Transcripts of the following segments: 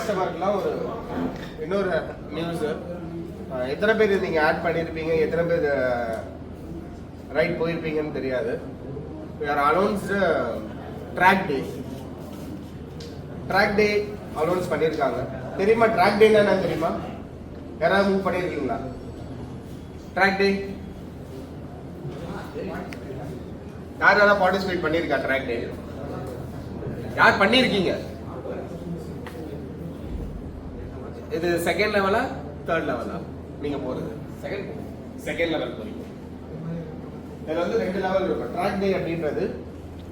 கஸ்டமருக்குலாம் ஒரு இன்னொரு நியூஸு. எத்தனை பேர் நீங்கள் ஆட் பண்ணியிருப்பீங்க, எத்தனை பேர் ரைட் போயிருப்பீங்கன்னு தெரியாது. We are announced track day. Track day announce பண்ணியிருக்காங்க. தெரியுமா ட்ராக் டேன்னா என்ன தெரியுமா? யாராவது மூவ் பண்ணியிருக்கீங்களா? ட்ராக் டே யாராவது பார்ட்டிசிபேட் பண்ணியிருக்கா? ட்ராக் டே யார் பண்ணியிருக்கீங்க? இது செகண்ட் லெவலா தேர்ட் லெவலா நீங்க போறது? செகண்ட் லெவல் போறீங்க. இதுல வந்து 2 லெவல் இருக்கும். ட்ராக் டே அப்படின்றது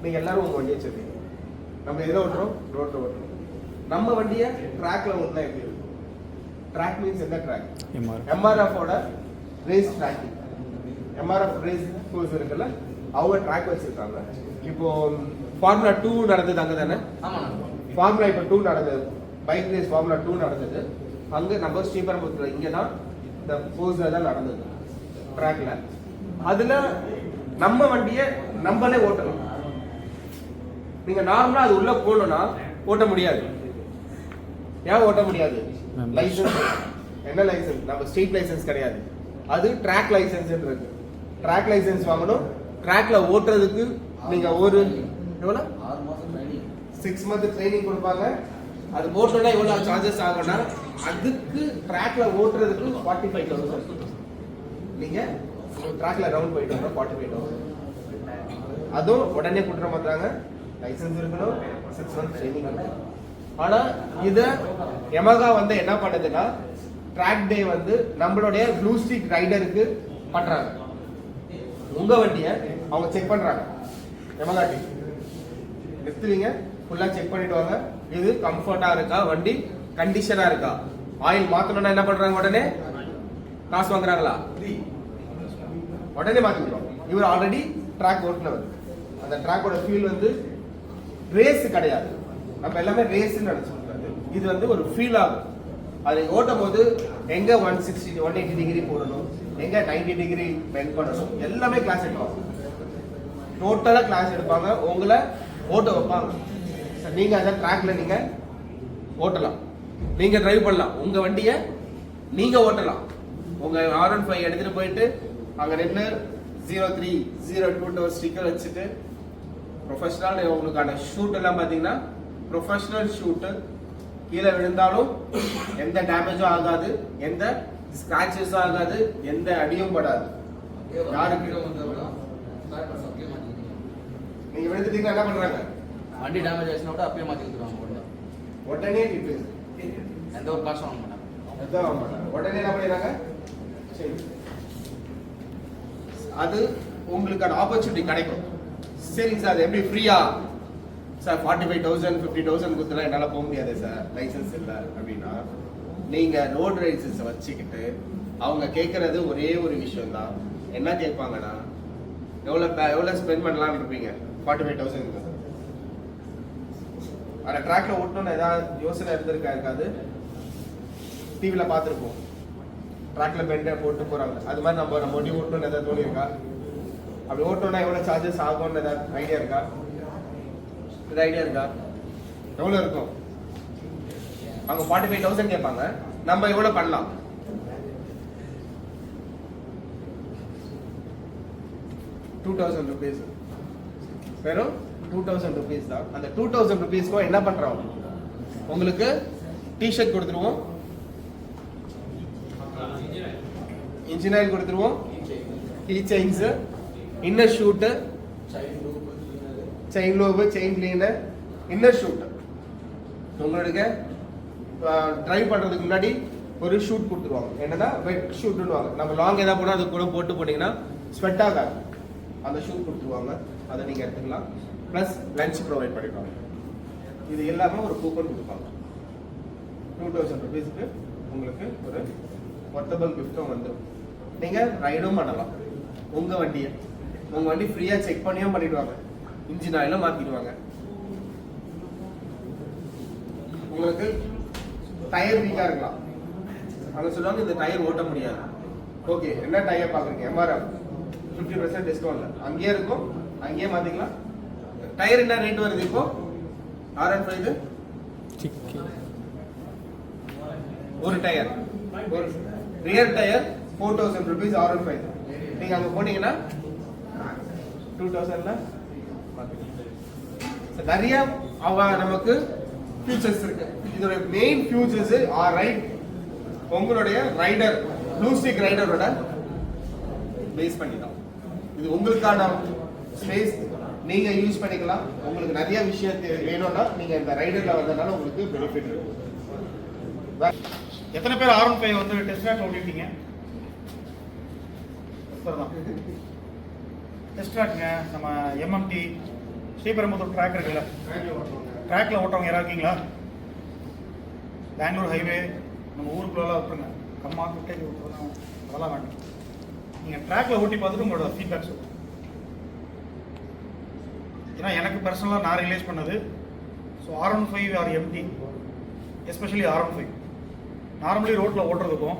நீங்க எல்லாரும் உங்க வண்டியை வச்சிருக்கீங்க. நம்ம எதில் ஓட்டுறோம்? ரோட்ல ஓட்டுறோம். நம்ம வண்டியை ட்ராக்ல ஓட்டினா எப்படி இருக்கும்? ட்ராக் மீன்ஸ் என்ன ட்ராக்? எம்ஆர்எஃப் ஓட race tracking. MRF race course இருக்குல்ல, அவங்க ட்ராக் வச்சிருக்காங்க. இப்போ ஃபார்முலா 2 நடந்தது அங்கே தானே? ஃபார்முலா இப்போ 2 நடந்தது, பைக் ரேஸ் ஃபார்முலா 2 நடந்தது அங்கே. நம்ம ஸ்ரீபெரும்புத்தூர் இங்கே தான் இந்த கோர்ஸ்ல தான் நடந்தது ட்ராக்ல. அதுல நம்ம வண்டியை நம்மளே ஓட்டலாம். நீங்க நார்மலா அது உள்ள போகணும்னா ஓட்ட முடியாது. ஏன் ஓட்ட முடியாது? லைசன்ஸ். என்ன லைசன்ஸ்? நம்ம ஸ்ட்ரீட் லைசன்ஸ் கிடையாது, அது ட்ராக் லைசன்ஸ் இருக்கு. ட்ராக் லைசன்ஸ் வாங்கணும். ட்ராக்ல ஓட்டுறதுக்கு நீங்க ஒரு எவ்வளவு 6 மந்த் ட்ரைனிங் கொடுப்பாங்க. அது ஓட்டணும்னா எவ்வளவு சார்ஜஸ் ஆகும்னா, அதுக்கு ட்ராக்ல ஓட்டுறதுக்கு 45,000. நீங்க ட்ராக்ல ரவுண்ட் போயிட்டு வந்தா 45,000. அதுவும் உடனே கொடுத்துட மாட்டாங்க. லைசன்ஸ் இருக்கணும், 6 மந்த் ட்ரைனிங் இருக்கணும். ஆனா இத யமகா வந்து என்ன பண்ணுதுன்னா, ட்ராக் டே வந்து நம்மளுடைய ப்ளூ ஸ்ட்ரீக் ரைடருக்கு பண்றாங்க. உங்க வண்டியை அவங்க செக் பண்றாங்க. யமகா டீம் நிறுத்துவீங்க, ஃபுல்லா செக் பண்ணிட்டு வாங்க. இது கம்ஃபர்ட்டா இருக்கா, வண்டி கண்டிஷனா இருக்கா. ஆயில் மாத்தணும்னா என்ன பண்றாங்க? உடனே காசு வாங்குறாங்களா? உடனே மாத்திடுவாங்க. இவர் ஆல்ரெடி ட்ராக் ஓட்டுனவர். அந்த ட்ராக்கோட ஃபீல் வந்து ரேஸ் கிடையாது. நம்ம எல்லாமே ரேஸ் நினைச்சிருக்காது. இது வந்து ஒரு ஃபீல் ஆகும். அதை ஓட்டும் போது எங்க 160 180 டிகிரி போடணும், எங்க 90 டிகிரி பெண்ட் பண்ணணும், எல்லாமே கிளாஸ் எடுப்பாங்க. டோட்டலா கிளாஸ் எடுப்பாங்க, உங்களை ஓட்ட வைப்பாங்க. நீங்க அந்த ட்ராக்ல நீங்க ஓட்டலாம், நீங்க டிரைவ் பண்ணலாம், உங்க வண்டியை நீங்க ஓட்டலாம். உங்க R15 எடுத்துட்டு போயிட்டு அங்க நின்று 03 02 ஸ்டிக்கர் வச்சுட்டு ப்ரொஃபஷனல் உங்களுக்கான ஷூட் எல்லாம் பார்த்தீங்கன்னா ப்ரொஃபஷனல் ஷூட்டு. கீழே விழுந்தாலும் எந்த டேமேஜும் ஆகாது, எந்த ஸ்கிராச்சஸும் ஆகாது, எந்த அடியும் படாது. யாருக்கு நீங்க விழுந்துட்டீங்கன்னா என்ன பண்றாங்க? வண்டி டேமேஜ் ஆச்சுன்னா கூட அப்பயே மாற்றி கொடுத்துருவாங்க. உடனே ரிப்பேர், எந்த ஒரு காசும் வாங்க மாட்டாங்க. உடனே என்ன பண்ணிடுறாங்க? சரி, அது உங்களுக்கான ஆப்பர்ச்சுனிட்டி கிடைக்கும். சரிங்க சார், எப்படி ஃப்ரீயா சார் 45,000 50,000 கொடுத்தலாம் என்னால் போக முடியாது சார், லைசன்ஸ் இல்லை அப்படின்னா, நீங்கள் ரோடு லைசன்ஸை வச்சுக்கிட்டு அவங்க கேட்குறது ஒரே ஒரு விஷயம் தான். என்ன கேட்பாங்கன்னா, எவ்வளோ ஸ்பெண்ட் பண்ணலாம்னு இருப்பீங்க? 45,000. அந்த ட்ராக்ல ஓட்டணும்னு ஏதாவது யோசனை இருக்காது. டிவியில் பார்த்துருப்போம், ட்ராக்ல பெண்டை போட்டு போகிறாங்க. அது மாதிரி நம்ம வண்டி ஓட்டணும்னு ஏதாவது தோணி இருக்கா? அப்படி ஓட்டணும்னா எவ்வளோ சார்ஜஸ் ஆகும்னு ஏதாவது ஐடியா இருக்கா? இது ஐடியா இருக்கா? எவ்வளோ இருக்கும்? அவங்க 45,000 கேட்பாங்க, நம்ம எவ்வளோ பண்ணலாம்? ₹2,000. வெறும் 2,000 rupees தான். அந்த 2,000 rupeesக்கும் என்ன பண்றோம்? உங்களுக்கு டிஷர்ட் கொடுத்துருவோம், இன்ஜின் ஆயில் கொடுத்துருவோம், key chains, inner shoot, chain lube, chain cleaner, inner shoot. உங்களுக்கு டிரைவ் பண்றதுக்கு முன்னாடி ஒரு ஷூட் கொடுத்துருவாங்க. என்னன்னா வெட் ஷூட்னுவாங்க. நம்ம லாங் ஏதாவது போனால் அது கூட போட்டு போனீங்கன்னா ஸ்வெட் ஆகாது, அந்த ஷூட் கொடுத்துருவாங்க. அதை நீங்க எடுத்துக்கலாம். பிளஸ் லஞ்ச் ப்ரொவைட் பண்ணிடுவாங்க. இது எல்லாமே ஒரு கூப்பன் கொடுப்பாங்க. 2,000 rupeesக்கு உங்களுக்கு ஒரு ஒர்த்தபிள் கிஃப்டும் வந்துடும். நீங்க ரைடும் பண்ணலாம். உங்க வண்டி ஃப்ரீயா செக் பண்ணியும் பண்ணிடுவாங்க, இன்ஜின் ஆயிலும் மாத்திடுவாங்க. உங்களுக்கு டயர் வீக்கா இருக்கலாம், அவங்க சொல்லுவாங்க இந்த டயர் ஓட்ட முடியாது. ஓகே, என்ன டயர் பாக்குறீங்க? எம்ஆர்எஃப் 50% டிஸ்கவுண்ட்ல அங்கேயே இருக்கும், அங்கேயே மாத்திக்கலாம். டயர் என்ன ரேட் வருது இப்போ? R15 ஒரு டயர் ஒரு ரியர் டயர் 4000 rupees R15 நீங்க அங்க போனீங்கன்னா 2000ல நிறைய நமக்கு ஃபியூச்சர்ஸ் இருக்கு. இதோட மெயின் ஃபியூச்சர்ஸ் ரைட் உங்களுடைய ரைடர் ப்ளூ ஸ்டிக் ரைடரோட பேஸ் பண்ணி தான். இது உங்களுக்கான ஸ்பேஸ், நீங்க யூஸ் பண்ணிக்கலாம். உங்களுக்கு நிறைய விஷயம் வேணும்னா நீங்க இந்த ரைடர்ல வந்தனால உங்களுக்கு பெனிஃபிட் இருக்கு. எத்தனை பேர் R15 வந்து டெஸ்ட் ட்ராக் ஓட்டிட்டீங்க? டெஸ்ட் ட்ராக்ங்க நம்ம எம்எம்டி ஸ்ரீபெரும்புத்தூர் ட்ராக் இருக்குல்ல, ட்ராக்ல ஓட்டுறவங்க யாராவது இருக்கீங்களா? பெங்களூர் ஹைவே நம்ம ஊருக்குள்ளலாம் விட்டுருங்க, கம்மா கிட்டே விட்டுருங்க, அதெல்லாம் வேண்டாம். நீங்கள் ட்ராக்ல ஓட்டி பார்த்துட்டு உங்களோட ஃபீட்பேக் சொல்லுங்கள். ஏன்னா எனக்கு பர்சனலாக நான் ரியலைஸ் பண்ணது, so R15 R MT, especially R15 normally ரோட்டில் ஓட்டுறதுக்கும்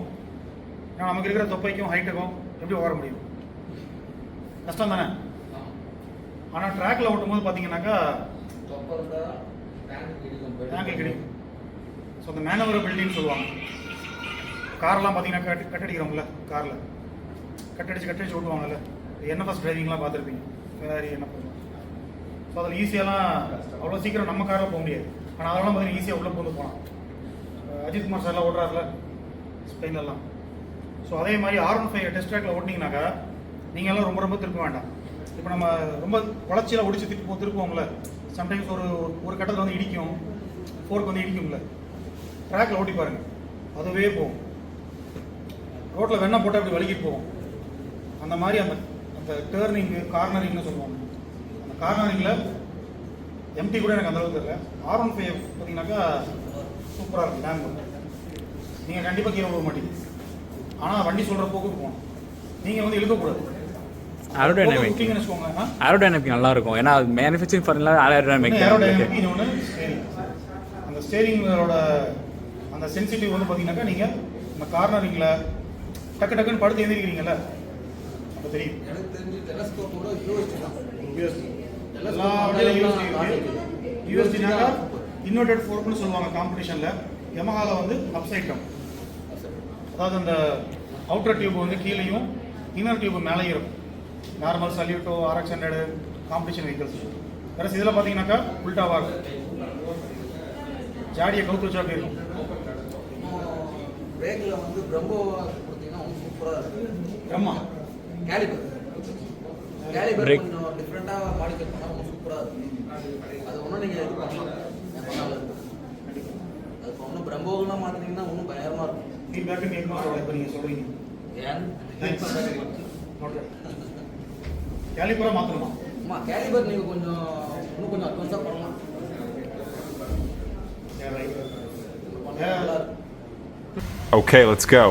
ஏன்னா நமக்கு இருக்கிற தொப்பைக்கும் ஹைட்டுக்கும் எப்படி ஓட முடியும்? கஷ்டம் தானே. ஆனால் ட்ராக்ல ஓட்டும் போது பார்த்தீங்கன்னாக்கா ஆங்கிள் கிடைக்கும். ஸோ அந்த மேனவரபிலிட்டின்னு சொல்லுவாங்க. கார்லாம் பார்த்தீங்கன்னா கட்டடிக்கிறோம்ல, காரில் கட்டடிச்சு ஓட்டுவாங்கல்ல, NFS டிரைவிங்லாம் பார்த்துருப்பீங்க, ஃபெராரி NFS. ஸோ அதில் ஈஸியாலாம் அவ்வளோ சீக்கிரம் நம்ம காரில் போக முடியாது. ஆனால் அதெல்லாம் பார்த்தீங்கன்னா ஈஸியாக உள்ளே போந்து போகலாம். அஜித் குமார் சார்லாம் ஓட்டுறாருல ஸ்பெயின்லாம். ஸோ அதே மாதிரி R15 டெஸ்ட் ட்ராக்ல ஓட்டினீங்கன்னாக்கா நீங்கள்லாம் ரொம்ப திருப்ப வேண்டாம். இப்போ நம்ம ரொம்ப வளர்ச்சியில் ஒடிச்சு திருப்புவோம்ல, சம்டைம்ஸ் ஒரு கட்டத்தில் வந்து இடிக்கும், ஃபோர்க் வந்து இடிக்கும்ல. ட்ராக்ல ஓட்டி பாருங்க, அதுவே போகும். ரோட்டில் வெண்ணெய் போட்டால் அப்படி வலிக்கிட்டு போகும். அந்த மாதிரி அந்த டேர்னிங்கு கார்னரிங்னு சொல்லுவாங்க. அந்த கார்னரிங்கில் எம்டி கூட எனக்கு அந்தளவுக்கு தெரியல. R15 பார்த்தீங்கன்னாக்கா சூப்பராக இருக்கும். டேம் நீங்கள் கண்டிப்பாக கீழே விட மாட்டீங்க. ஆனால் வண்டி சொல்கிற போக்குக்கு போகணும். நீங்கள் வந்து இழுக்கக்கூடாது. ஏரோடைனமிக் நல்லா இருக்கும். ஏன்னா மேனுஃபேக்சரிங் ஃபார்முலா ஏரோடைனமிக். இன்னொன்று அந்த ஸ்டேரிங்கோட அந்த சென்சிட்டிவ் வந்து பார்த்தீங்கன்னாக்கா நீங்கள் இந்த கார்னரிங்கில் டக்குன்னு படுத்து எழுந்திருக்கிறீங்கல்ல, அப்போ தெரியும். எனக்கு தெரிஞ்சு டெலஸ்கோப்போட யூஎஸ்டி தான். எல்லா வண்டியிலும் யூஎஸ்டினாக்கா இன்வெர்டட் ஃபோர்க்னு சொல்லுவாங்க காம்படிஷனில். யமஹாவில் வந்து அப்சைட் டவுன், அதாவது அந்த அவுட்டர் டியூப் வந்து கீழேயும் இன்னர் டியூப் மேலேயும் இருக்கும். Normal Saluto RX100 competition vehicles. வேறு இதில் பார்த்தீங்கன்னாக்கா உல்டாவாக இருக்கும், ஜாடியை கவுத்து வச்சா அப்படி இருக்கும். பிரேக்கில் வந்து பிரம்மோ கொடுத்தீங்கன்னா சூப்பராக இருக்கும். பிரம்மா கேலிபர் கொஞ்சம் டிஃப்ரெண்ட்டாக மாடிஃபை பண்ணால் சூப்பராக இருக்கும். அது ஒன்றும் நீங்கள் இது பண்ணலாம், பண்ணாலும் இருக்கும். அது இப்போ ஒன்றும் பிரம்மோகெல்லாம் மாற்றினீங்கன்னா இன்னும் பயங்கரமாக இருக்கும். ஃபீட்பேக்கு கேட்கணும். இப்போ நீங்கள் சொல்கிறீங்க கேலிபரா மாற்றணுமா? ஆமாம், கேலிபர் நீங்கள் இன்னும் கொஞ்சம் அட்வான்ஸாக பண்ணலாம். Okay, let's go.